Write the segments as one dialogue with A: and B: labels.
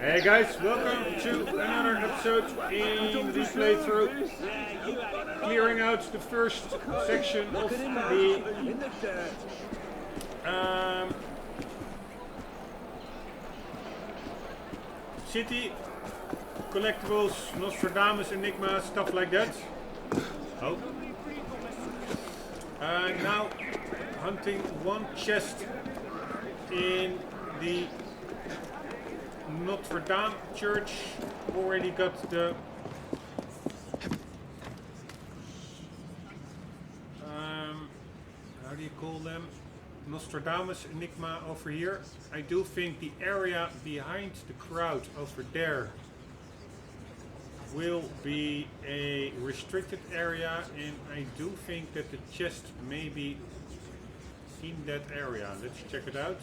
A: Hey guys, welcome to another episode in this playthrough. Clearing out the first section of the city, collectibles, Nostradamus, Enigma, stuff like that. Oh. Now hunting one chest in the Notre Dame church. Already got the how do you call them? Nostradamus Enigma over here. I do think the area behind the crowd over there will be a restricted area, and I do think that the chest may be in that area. Let's check it out.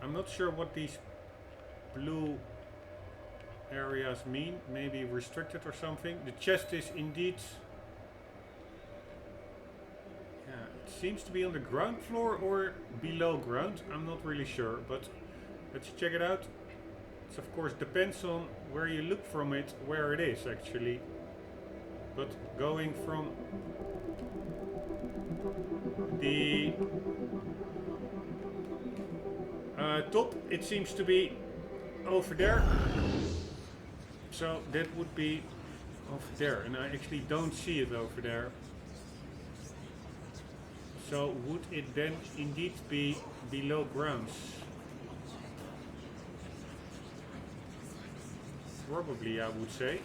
A: I'm not sure what these blue areas mean. Maybe restricted or something. The chest is indeed, it seems to be on the ground floor or below ground. I'm not really sure, but let's check it out. It of course depends on where you look from it, where it is actually. But going from the top, it seems to be over there. So that would be over there, and I actually don't see it over there. So would it then indeed be below grounds? Probably, I would say,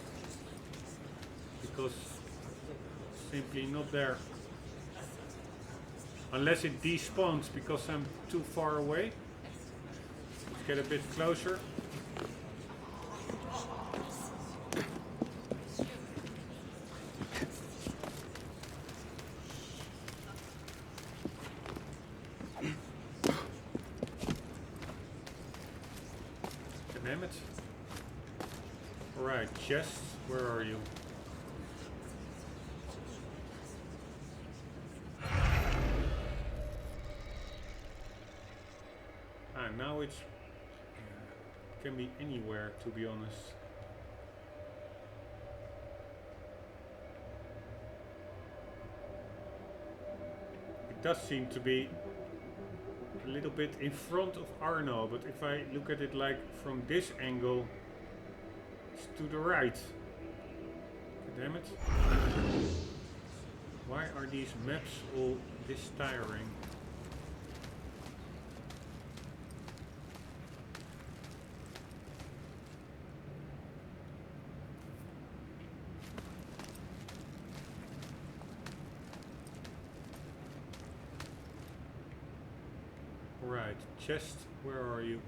A: because it's simply not there. Unless it despawns because I'm too far away. Let's get a bit closer. Damn it. Alright, chest, where are you? Now it's can be anywhere, to be honest. It does seem to be a little bit in front of Arno, but if I look at it like from this angle, it's to the right. Damn it. Why are these maps all this tiring? Right, chest, where are you?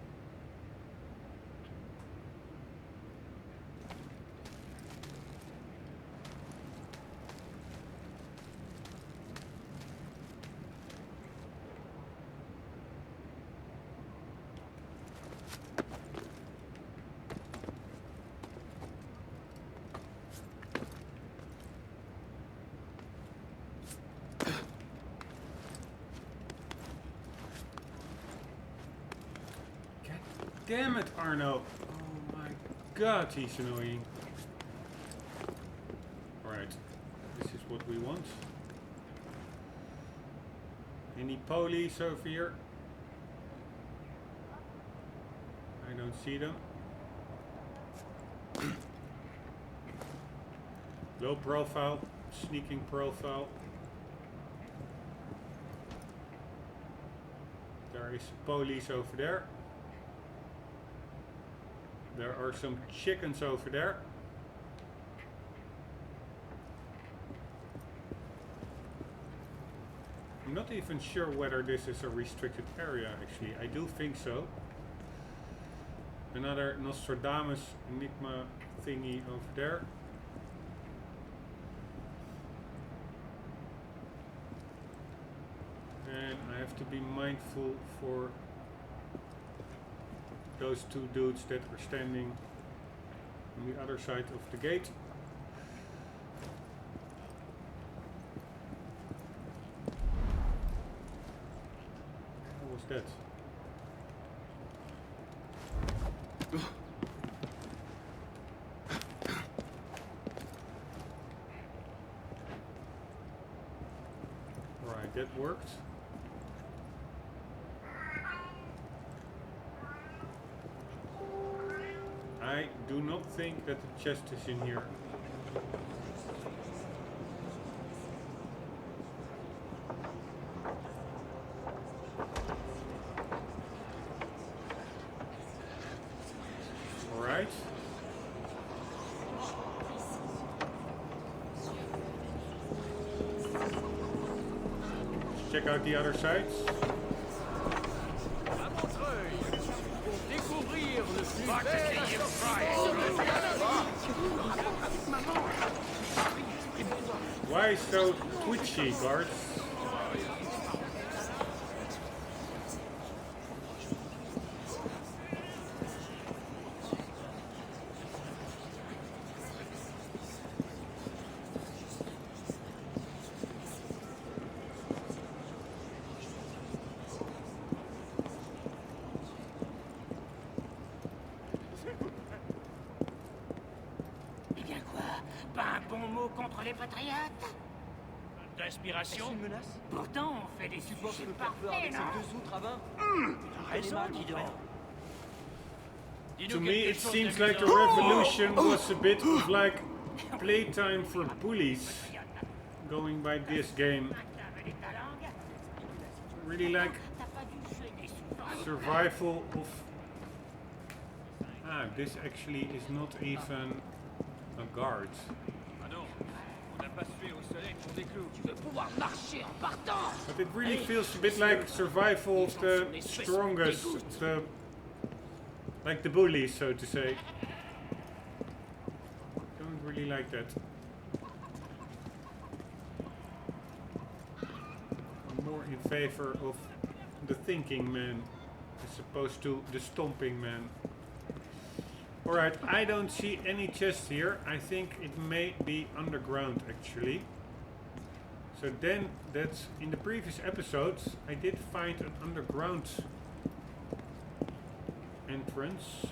A: Damn it, Arno! Oh my god, he's annoying. Alright, this is what we want. Any police over here? I don't see them. Low profile, sneaking profile. There is police over there. There are some chickens over there. I'm not even sure whether this is a restricted area actually. I do think so. Another Nostradamus Enigma thingy over there. And I have to be mindful for those two dudes that are standing on the other side of the gate. that? Right, that worked. I do not think that the chest is in here. Alright. Let's check out the other sides. Why so twitchy, guards?
B: Contre les patriotes.
C: D'inspiration.
B: Une menace. Pourtant, on fait des supports parfaits, non?
C: Ces 2 outres à 20.
B: T'as raison,
A: To me, it seems like the revolution was a bit of like playtime for bullies going by this game. Really like survival of... Ah, this actually is not even a guard. But it really feels a bit like survival of the strongest, like the bullies, so to say. Don't really like that. I'm more in favor of the thinking man as opposed to the stomping man. Alright, I don't see any chest here. I think it may be underground actually. So then, that's in the previous episodes, I did find an underground entrance.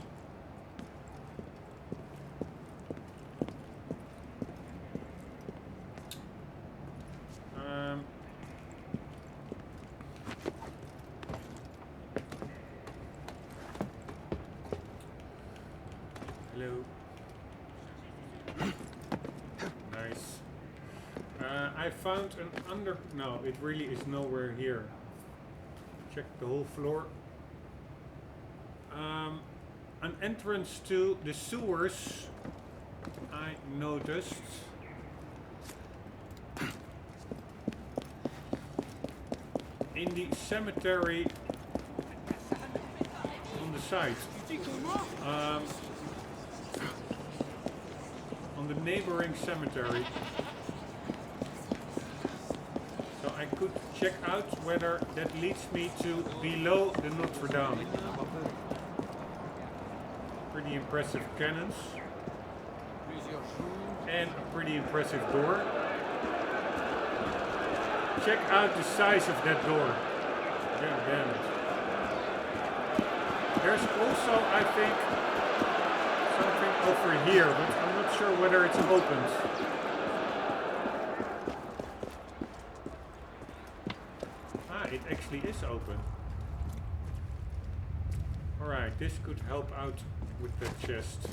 A: Hello. Nice. I found an no, it really is nowhere here. Check the whole floor. An entrance to the sewers, I noticed. In the cemetery on the side. On the neighboring cemetery. So I could check out whether that leads me to below the Notre Dame. Pretty impressive cannons. And a pretty impressive door. Check out the size of that door. Damn it. There's also, I think, something over here, but I'm not sure whether it's opened. Ah, it actually is open. Alright, this could help out with the chest.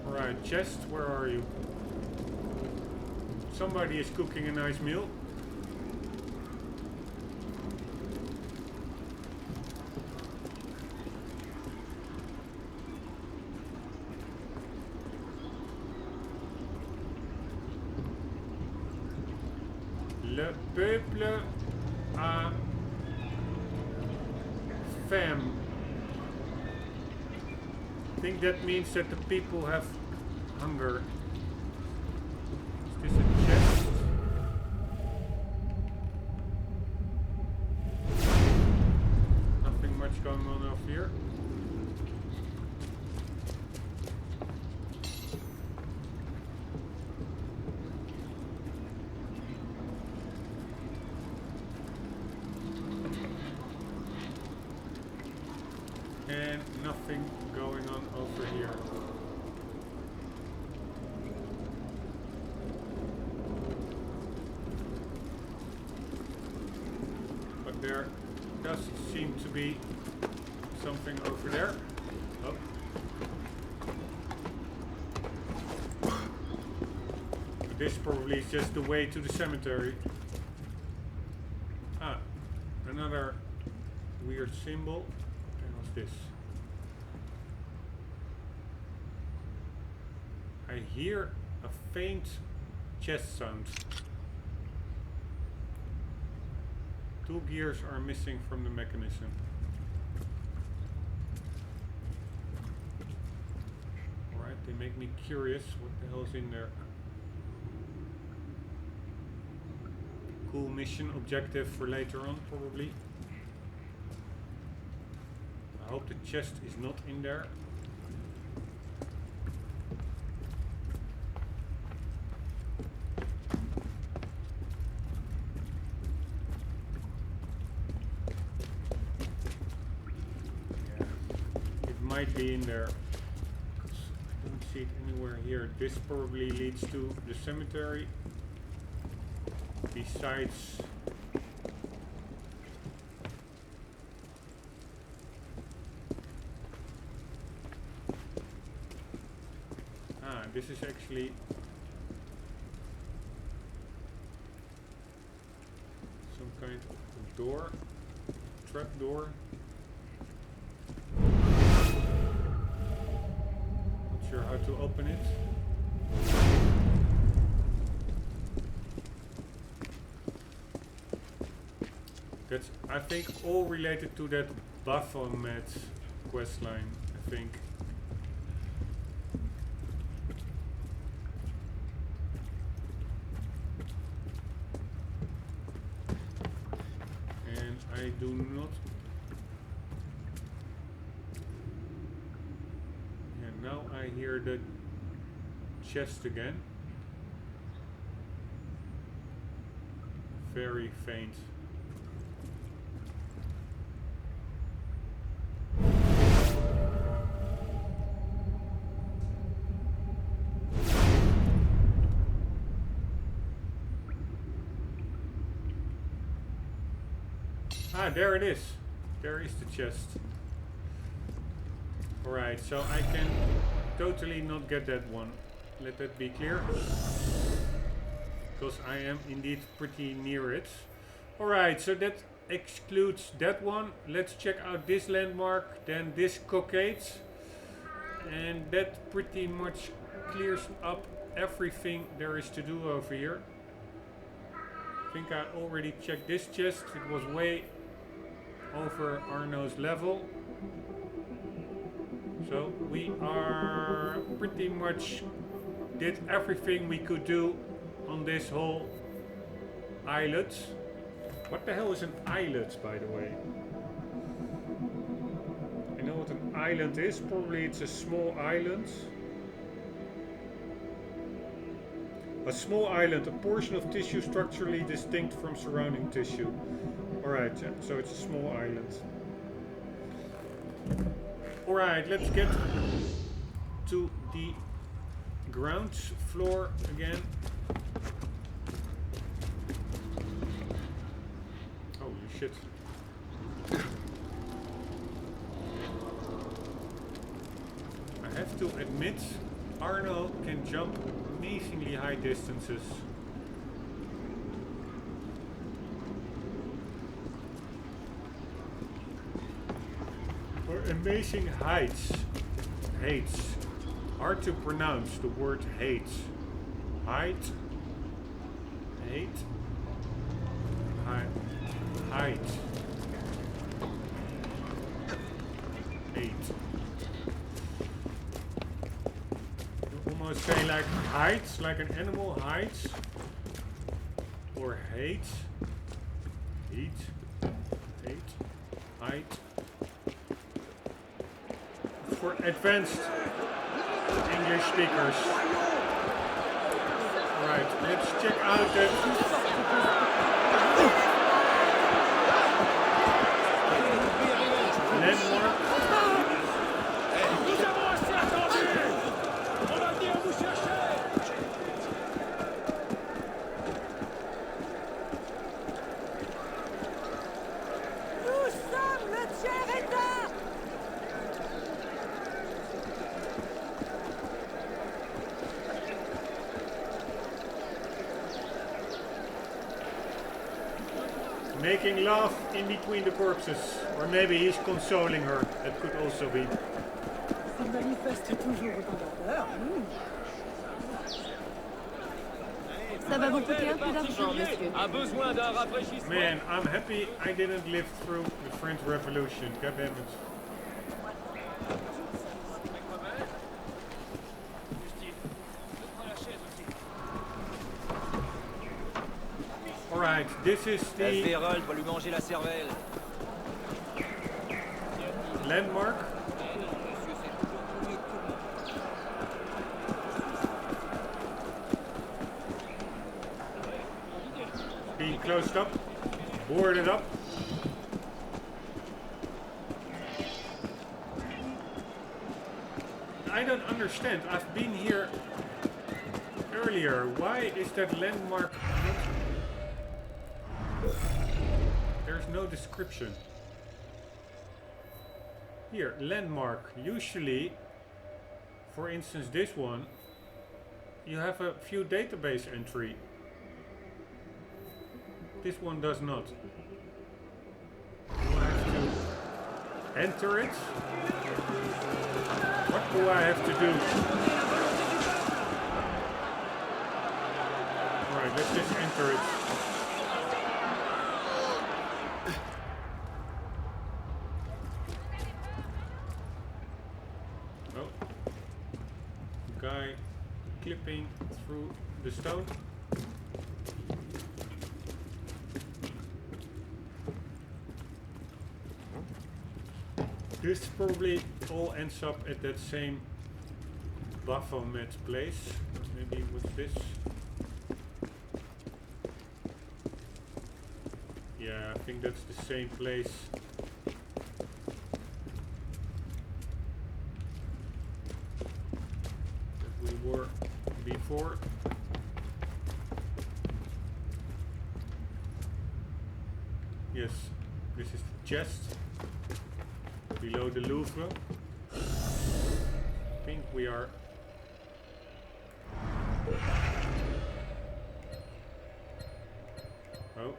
A: Alright, chest, where are you? Somebody is cooking a nice meal. Le peuple a faim. I think that means that the people have hunger. Is this a chest? going on over here. And nothing going on over here. But there does seem to be something over there. Oh. But this probably is just the way to the cemetery. Ah, another weird symbol. This. I hear a faint chest sound. 2 gears are missing from the mechanism. Alright, they make me curious what the hell's in there. Cool mission objective for later on, probably. I hope the chest is not in there. Yeah, it might be in there. I don't see it anywhere here. This probably leads to the cemetery. Besides... this is actually some kind of door, trap door. Not sure how to open it. That's, I think, all related to that Baphomet questline, I think. I do not. And now I hear the chest again. Very faint. Ah, there it is. There is the chest. Alright, so I can totally not get that one. Let that be clear. Because I am indeed pretty near it. Alright, so that excludes that one. Let's check out this landmark, then this cockade. And that pretty much clears up everything there is to do over here. I think I already checked this chest. It was way over Arno's level. So we are pretty much did everything we could do on this whole islet. What the hell is an islet, by the way? I know what an island is. Probably it's a small island. A small island, a portion of tissue structurally distinct from surrounding tissue. Alright, yeah, so it's a small island. Alright, let's get to the ground floor again. Holy shit. I have to admit, Arno can jump amazingly high distances. Or amazing heights. Heights. Hard to pronounce the word height. Height. Height. Height. Height. Height. Almost say like heights, like an animal heights, or hate, heat, hate, height, for advanced English speakers. Right, let's check out the landmark.
C: Nous avons assez attendu. On va venir vous chercher.
D: Nous sommes le tiers-état.
A: Making love in between the corpses. Or maybe he's consoling her. That could also be.
D: Ils manifestent toujours autant d'ardeur. Ça va vous coûter un peu d'argent, monsieur.
C: A besoin d'un rafraîchissement.
A: Man, I'm happy I didn't live through the French Revolution. God damn it. Alright, this is the
C: Vérole va lui manger la cervelle.
A: landmark. Being closed up, boarded up. I don't understand. I've been here earlier. Why is that landmark not... There's no description. Here, landmark. Usually, for instance this one, you have a few database entry. This one does not. Do I have to enter it? What do I have to do? Alright, let's just enter it. Oh. Guy clipping through the stone. This probably all ends up at that same Baphomet place. Maybe what's this? Yeah, I think that's the same place. That we were before. Yes, this is the chest. Below the Louvre. I think we are... Oh.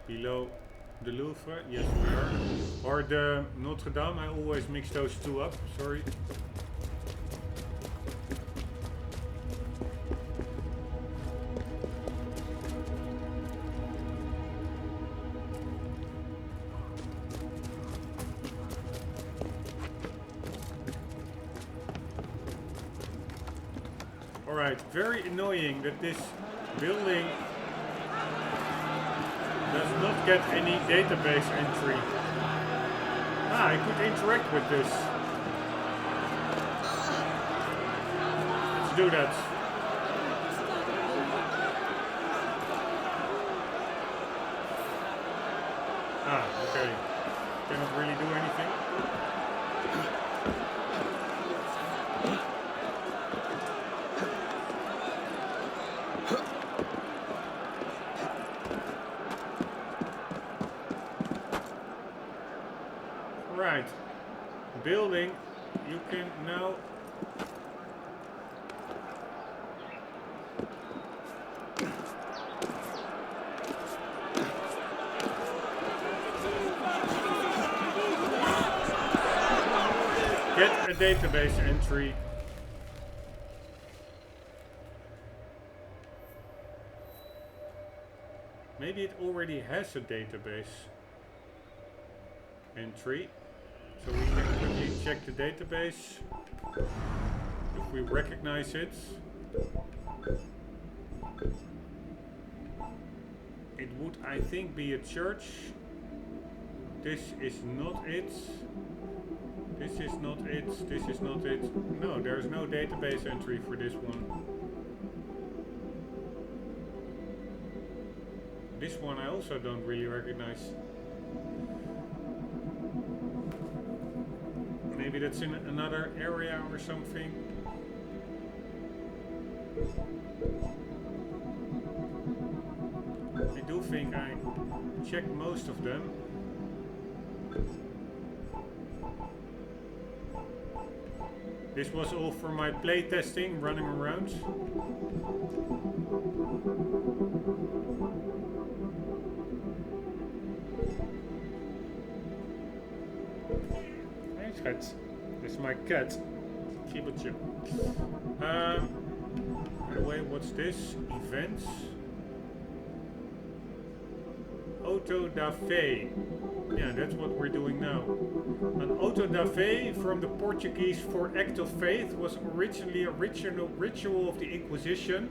A: Below the Louvre, yes we are. Or the Notre Dame, I always mix those two up, sorry. Alright, very annoying that this building does not get any database entry. Ah, I could interact with this. Let's do that. Ah, okay. Cannot really do anything. Right, building, you can now get a database entry. Maybe it already has a database entry. So we can quickly check the database if we recognize it. It would, I think, be a church. This is not it. This is not it. This is not it. No, there's no database entry for this one. This one I also don't really recognize. Maybe that's in another area or something. I do think I checked most of them. This was all for my playtesting, running around. Hey, schat. This is my cat. Kibbertje. By the way, what's this? Events? Auto da fe. Yeah, that's what we're doing now. An auto da fe, from the Portuguese for act of faith, was originally a ritual of the Inquisition,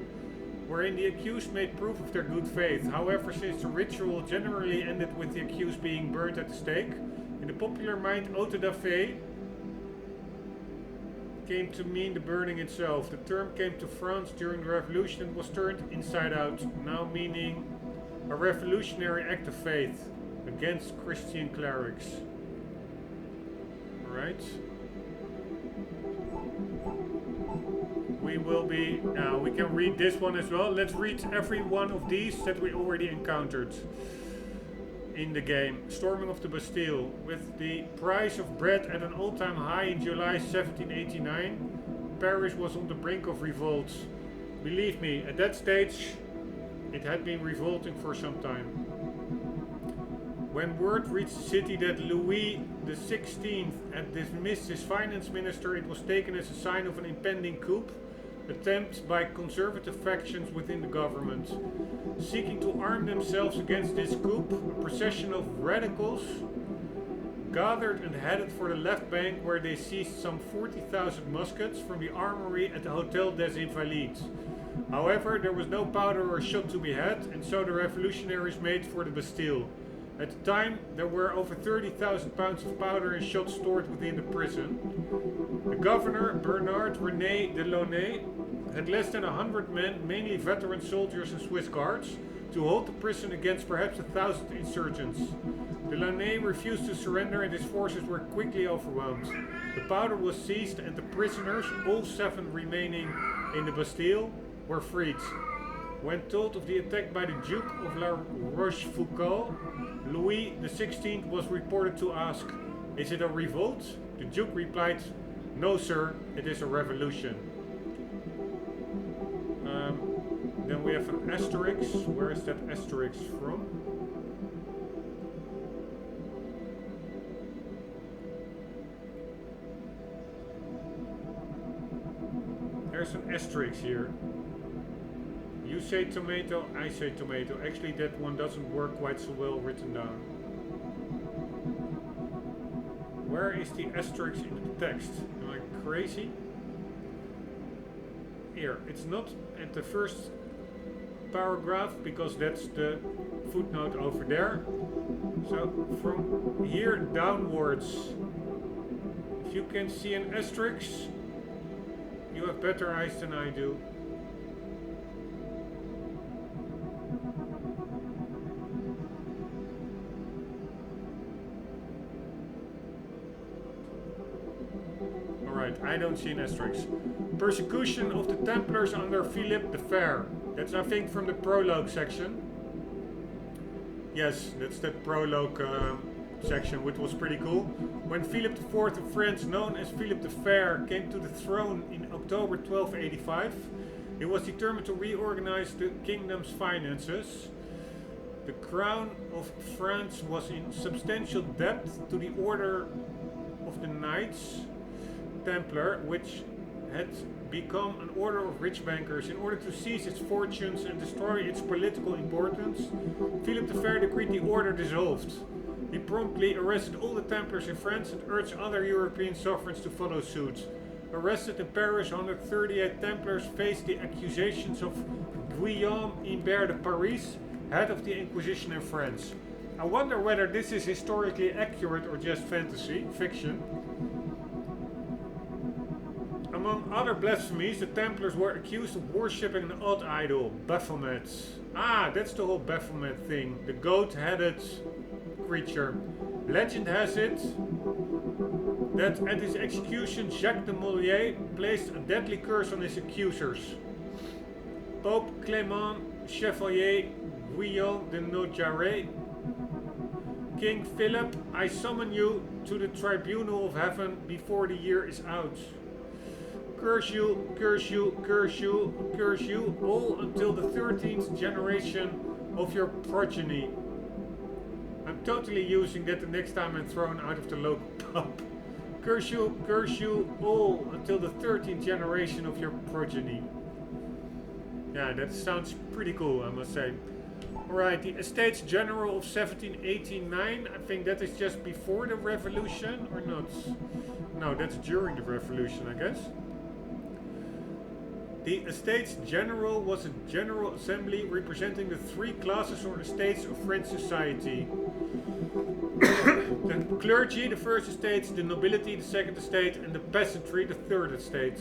A: wherein the accused made proof of their good faith. However, since the ritual generally ended with the accused being burned at the stake, in the popular mind, auto da fe came to mean the burning itself. The term came to France during the Revolution and was turned inside out, now meaning a revolutionary act of faith against Christian clerics. Alright. We will be... Now, we can read this one as well. Let's read every one of these that we already encountered in the game. Storming of the Bastille. With the price of bread at an all-time high in July 1789, Paris was on the brink of revolt. Believe me, at that stage, it had been revolting for some time. When word reached the city that Louis XVI had dismissed his finance minister, it was taken as a sign of an impending coup attempt by conservative factions within the government. Seeking to arm themselves against this coup, a procession of radicals gathered and headed for the left bank, where they seized some 40,000 muskets from the armory at the Hotel des Invalides. However, there was no powder or shot to be had, and so the revolutionaries made for the Bastille. At the time, there were over 30,000 pounds of powder and shot stored within the prison. The governor, Bernard René de Launay, had less than 100 men, mainly veteran soldiers and Swiss guards, to hold the prison against perhaps 1,000 insurgents. De Launay refused to surrender and his forces were quickly overwhelmed. The powder was seized and the prisoners, all 7 remaining in the Bastille, were freed. When told of the attack by the Duke of La Rochefoucauld, Louis XVI was reported to ask, "Is it a revolt?" The Duke replied, "No, sir, it is a revolution." Then we have an asterisk. Where is that asterisk from? There's an asterisk here. You say tomato, I say tomato. Actually, that one doesn't work quite so well written down. Where is the asterisk in the text? Am I crazy? Here, it's not at the first paragraph because that's the footnote over there. So from here downwards, if you can see an asterisk, you have better eyes than I do. I don't see an asterisk. Persecution of the Templars under Philip the Fair. That's, I think, from the prologue section. Yes, that's that prologue section, which was pretty cool. When Philip IV of France, known as Philip the Fair, came to the throne in October 1285, he was determined to reorganize the kingdom's finances. The crown of France was in substantial debt to the Order of the Knights Templar, which had become an order of rich bankers. In order to seize its fortunes and destroy its political importance, Philip the Fair decreed the order dissolved. He promptly arrested all the Templars in France and urged other European sovereigns to follow suit. Arrested in Paris, 138 Templars faced the accusations of Guillaume Imbert de Paris, head of the Inquisition in France. I wonder whether this is historically accurate or just fantasy, fiction. Among other blasphemies, the Templars were accused of worshipping an odd idol, Baphomet. Ah, that's the whole Baphomet thing, the goat-headed creature. Legend has it that at his execution, Jacques de Molay placed a deadly curse on his accusers. Pope Clément Chevalier Guillaume de Nogaret. King Philip, I summon you to the tribunal of heaven before the year is out. Curse you, curse you, curse you, curse you, all until the 13th generation of your progeny. I'm totally using that the next time I'm thrown out of the local pub. Curse you, all until the 13th generation of your progeny. Yeah, that sounds pretty cool, I must say. Alright, the Estates General of 1789, I think that is just before the revolution, or not? No, that's during the revolution, I guess. The Estates General was a general assembly representing the three classes or estates of French society. The clergy, the first estate, the nobility, the second estate, and the peasantry, the third estate.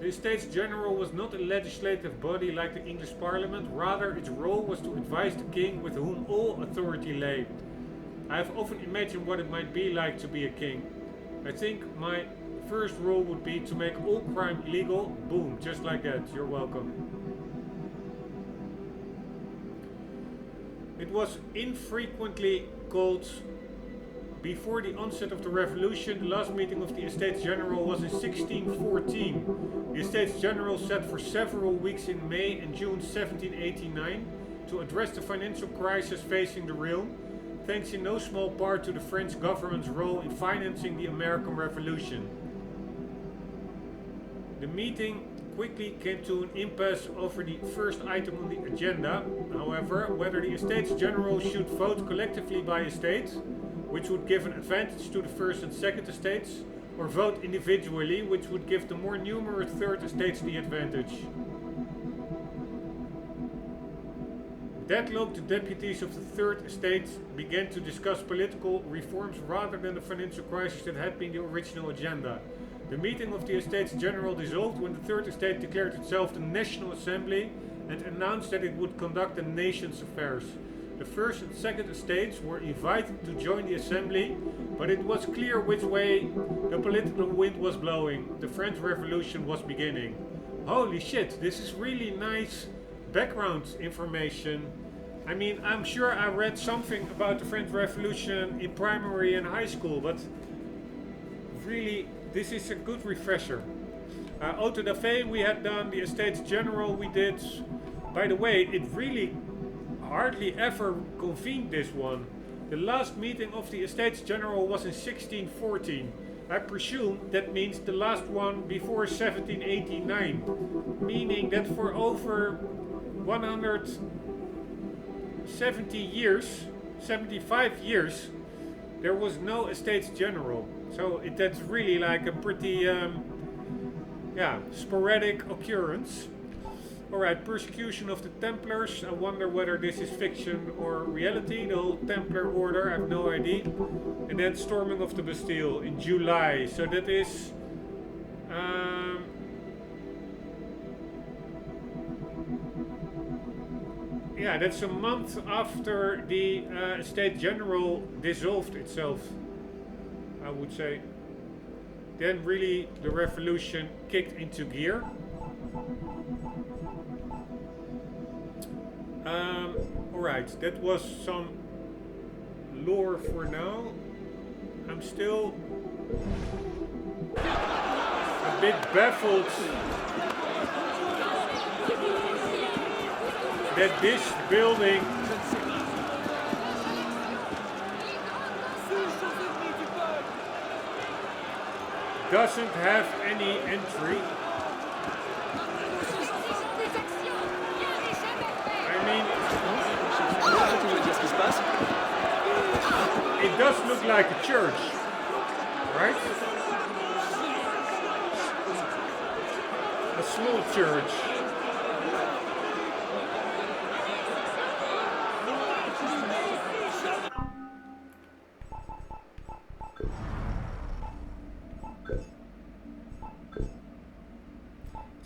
A: The Estates General was not a legislative body like the English Parliament, rather its role was to advise the king with whom all authority lay. I have often imagined what it might be like to be a king. I think my first rule would be to make all crime illegal. Boom, just like that. You're welcome. It was infrequently called before the onset of the revolution. The last meeting of the Estates General was in 1614. The Estates General sat for several weeks in May and June 1789 to address the financial crisis facing the realm, thanks in no small part to the French government's role in financing the American Revolution. The meeting quickly came to an impasse over the first item on the agenda. However, whether the Estates General should vote collectively by estate, which would give an advantage to the first and second estates, or vote individually, which would give the more numerous third estates the advantage. Deadlocked, the deputies of the third estate began to discuss political reforms rather than the financial crisis that had been the original agenda. The meeting of the Estates General dissolved when the third estate declared itself the National Assembly and announced that it would conduct the nation's affairs. The first and second estates were invited to join the assembly, but it was clear which way the political wind was blowing. The French Revolution was beginning. Holy shit, this is really nice background information. I mean, I'm sure I read something about the French Revolution in primary and high school, but really, this is a good refresher. Auto da Fe we had done, the Estates General we did. By the way, it really hardly ever convened this one. The last meeting of the Estates General was in 1614. I presume that means the last one before 1789, meaning that for over 170 years, 75 years, there was no Estates General. So that's really like a pretty sporadic occurrence. Alright, persecution of the Templars. I wonder whether this is fiction or reality. The whole Templar order, I have no idea. And then storming of the Bastille in July. So that is that's a month after the Estate General dissolved itself, I would say. Then really the revolution kicked into gear. Alright, that was some lore for now. I'm still a bit baffled that this building doesn't have any entry. It does look like a church, right? A small church.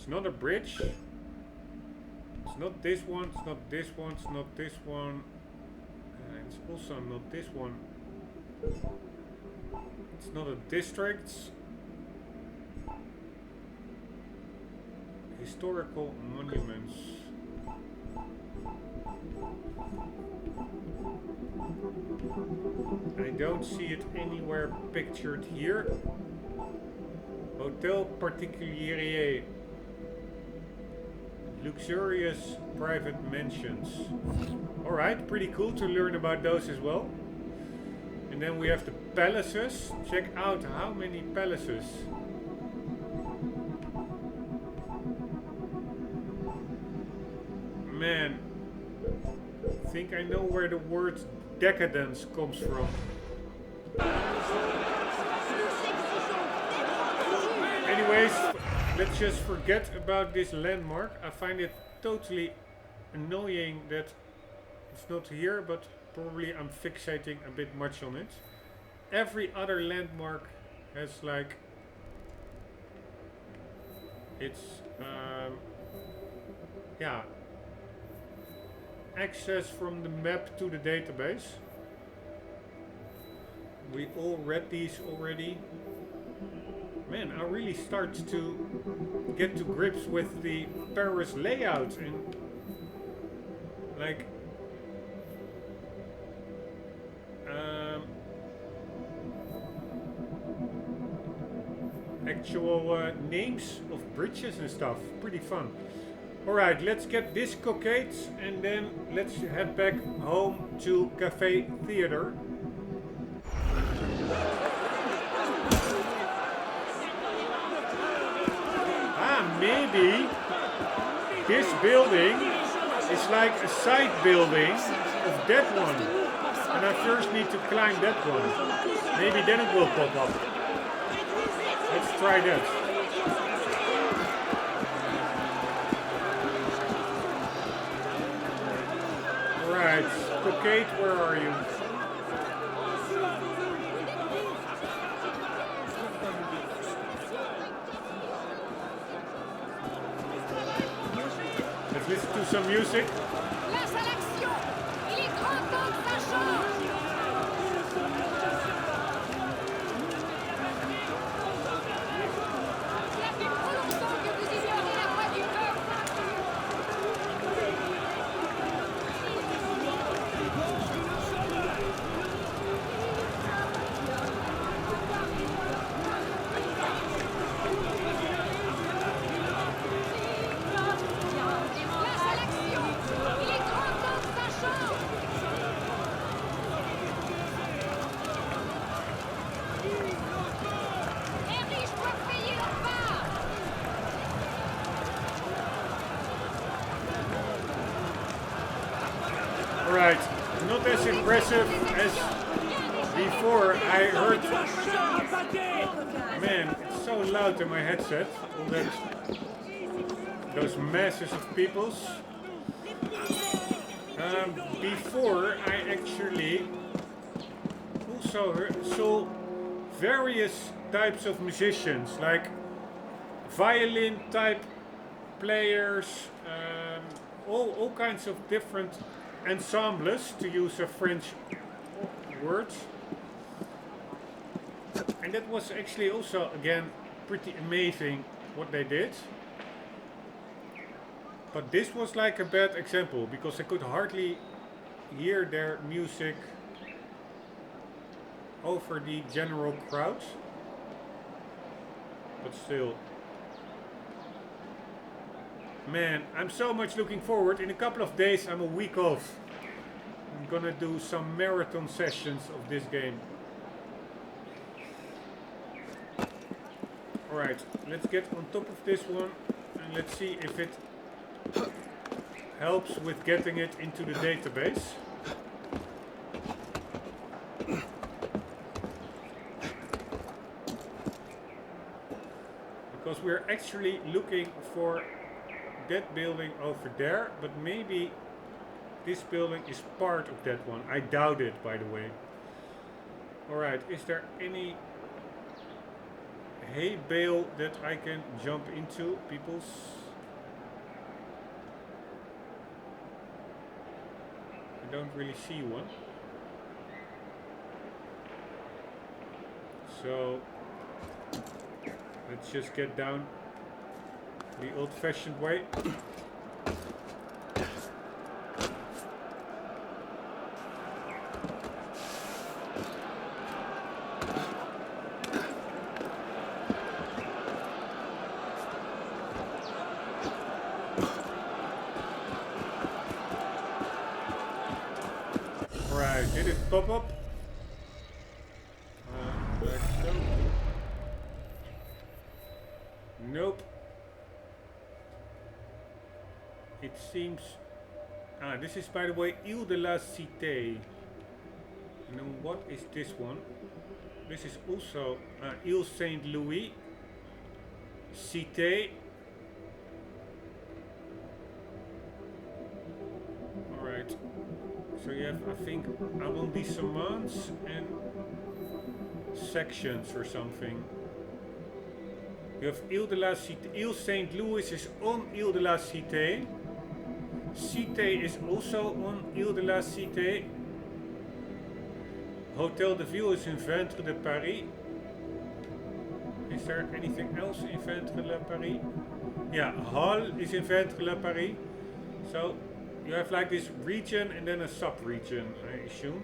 A: It's not a bridge. It's not this one, it's not this one, it's not this one. It's also not this one. It's not a district. Historical monuments. I don't see it anywhere pictured here. Hotel particulier. Luxurious private mansions. Alright, pretty cool to learn about those as well. And then we have the palaces. Check out how many palaces. Man, I think I know where the word decadence comes from. Anyways, let's just forget about this landmark. I find it totally annoying that it's not here, but probably I'm fixating a bit much on it. Every other landmark has like it's yeah, access from the map to the database. We all read these already. Man, I really start to get to grips with the Paris layout and like actual names of bridges and stuff. Pretty fun. Alright, let's get this cockade and then let's head back home to Café Theatre. Maybe this building is like a side building of that one. And I first need to climb that one. Maybe then it will pop up. Let's try that. Alright, Cockade, where are you? Let's listen to some music.
E: Place à l'action! Il est grand temps que ça change! Cela fait trop longtemps que vous ignorez la voix du peuple! Place à l'action! Il est grand temps que ça change! Les riches doivent payer leur part!
A: Alright, not as impressive as before. I heard. Man, it's so loud in my headset. All that. Those masses of peoples. Before I actually also saw various types of musicians, like violin type players, all kinds of different ensembles, to use a French word. And that was actually also again pretty amazing what they did. But this was like a bad example because I could hardly hear their music over the general crowd. But still. Man, I'm so much looking forward. In a couple of days I'm a week off. I'm gonna do some marathon sessions of this game. Alright, let's get on top of this one and let's see if it helps with getting it into the database. Because we're actually looking for that building over there, but maybe this building is part of that one. I doubt it, by the way. Alright, is there any hay bale that I can jump into, peoples? I don't really see one. So let's just get down the old-fashioned way. Right, did it pop up? Like so. Nope. It seems... this is, by the way, Ile de la Cité. And then what is this one? This is also Ile Saint-Louis. Cité. Alright. So you have, I think, arrondissements and sections or something. You have Ile de la Cité. Ile Saint-Louis is on Ile de la Cité. Cité is also on Ile de la Cité. Hotel de Ville is in Ventre de Paris. Is there anything else in Ventre de Paris? Yeah, Hall is in Ventre de Paris. So you have like this region and then a sub-region, I assume.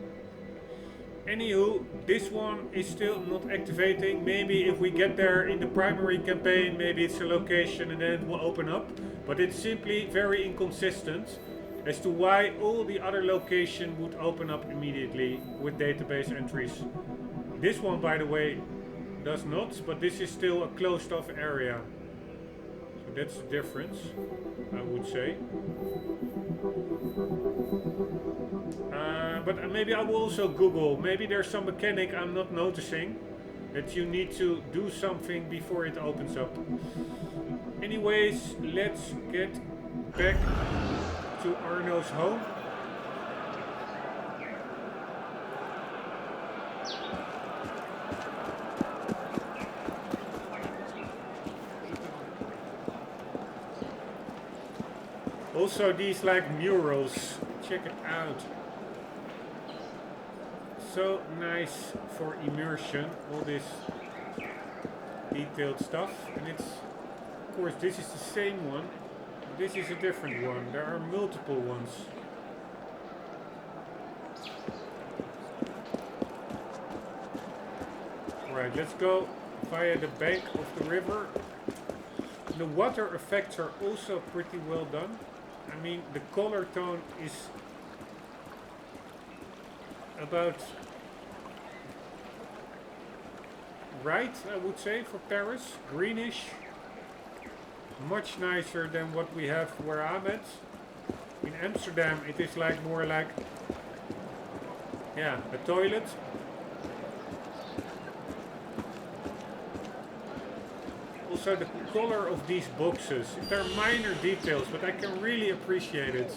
A: Anywho, this one is still not activating. Maybe if we get there in the primary campaign, maybe it's a location and then it will open up. But it's simply very inconsistent as to why all the other locations would open up immediately with database entries. This one, by the way, does not, but this is still a closed off area. So that's the difference, I would say. But maybe I will also Google. Maybe there's some mechanic I'm not noticing that you need to do something before it opens up. Anyways, let's get back to Arno's home. Also these like murals, check it out. So nice for immersion, all this detailed stuff. And it's, of course, this is the same one. This is a different one. There are multiple ones. Right, let's go via the bank of the river. The water effects are also pretty well done. I mean, the color tone is about right, I would say, for Paris. Greenish. Much nicer than what we have where I'm at. In Amsterdam it is like more like, yeah, a toilet. Also the color of these boxes. They're minor details, but I can really appreciate it.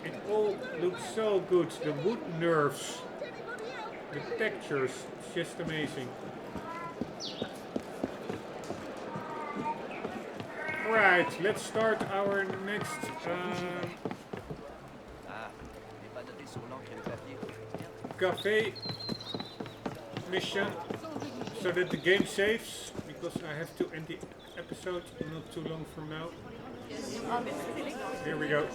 A: It all looks so good. The wood nerves, the textures, it's just amazing. Right, let's start our next Café mission so that the game saves, because I have to end the episode not too long from now. Here we go.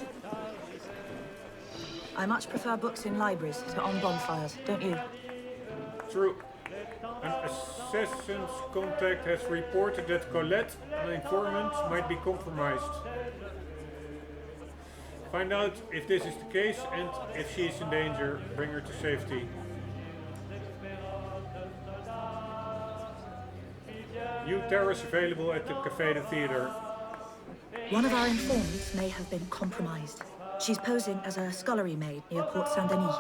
F: I much prefer books in libraries to on bonfires, don't you?
A: True. An assassin's contact has reported that Colette, an informant, might be compromised. Find out if this is the case and if she is in danger, bring her to safety. New terrorists available at the Café Theatre.
F: One of our informants may have been compromised. She's posing as a scullery maid near Port Saint-Denis.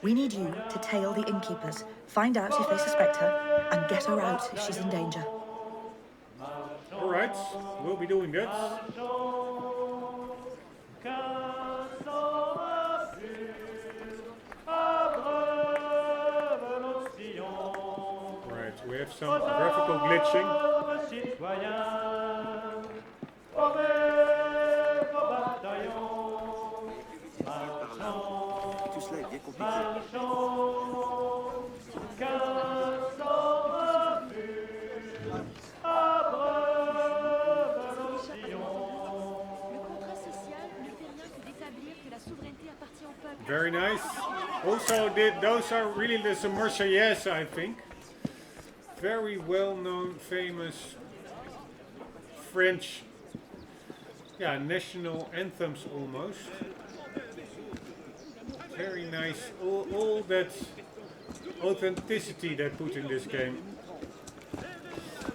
F: We need you to tail the innkeepers, find out if they suspect her, and get her out if she's in danger.
A: Alright, we'll be doing that. some graphical glitching.
G: Tout cela est bien compliqué.
A: Very nice. Also, those are really the Marseillaise, I think. Very well-known, famous French, national anthems almost. Very nice. All that authenticity they put in this game.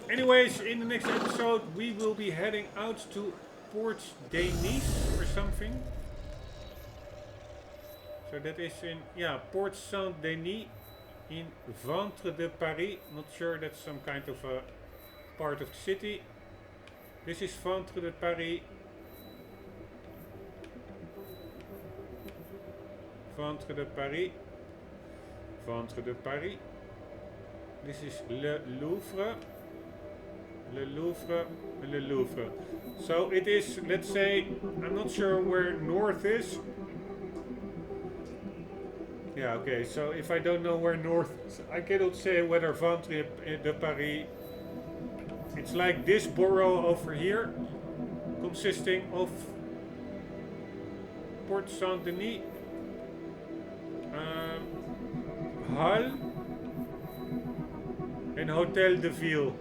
A: Anyways, in the next episode, we will be heading out to Port Denis or something. So that is in, Port Saint-Denis in Ventre de Paris. Not sure that's some kind of a part of the city. This is Ventre de Paris. Ventre de Paris. Ventre de Paris. This is Le Louvre. Le Louvre. Le Louvre. So it is, let's say, I'm not sure where north is. Yeah, okay, so if I don't know where north is, I cannot say whether Ventre de Paris, it's like this borough over here, consisting of Port Saint-Denis, HUD, and Hotel de Ville.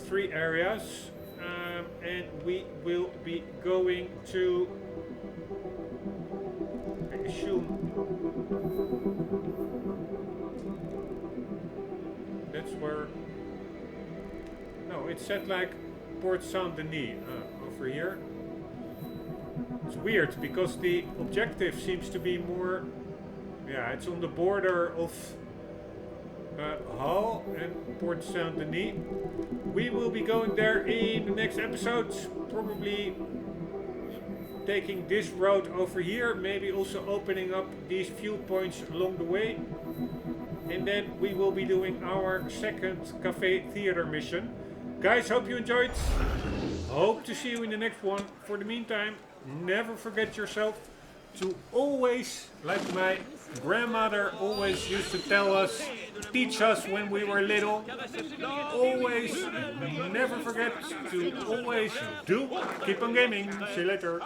A: 3 areas, and we will be going to, I assume that's where, no, it said like Port Saint-Denis over here. It's weird because the objective seems to be more, it's on the border of Hull and Port Saint-Denis. We will be going there in the next episodes, probably taking this road over here, maybe also opening up these viewpoints along the way. And then we will be doing our second Café Theatre mission. Guys, hope you enjoyed. Hope to see you in the next one. For the meantime, never forget yourself to always, like my grandmother always used to tell us, teach us when we were little, always, never forget to always do. Keep on gaming. See you later.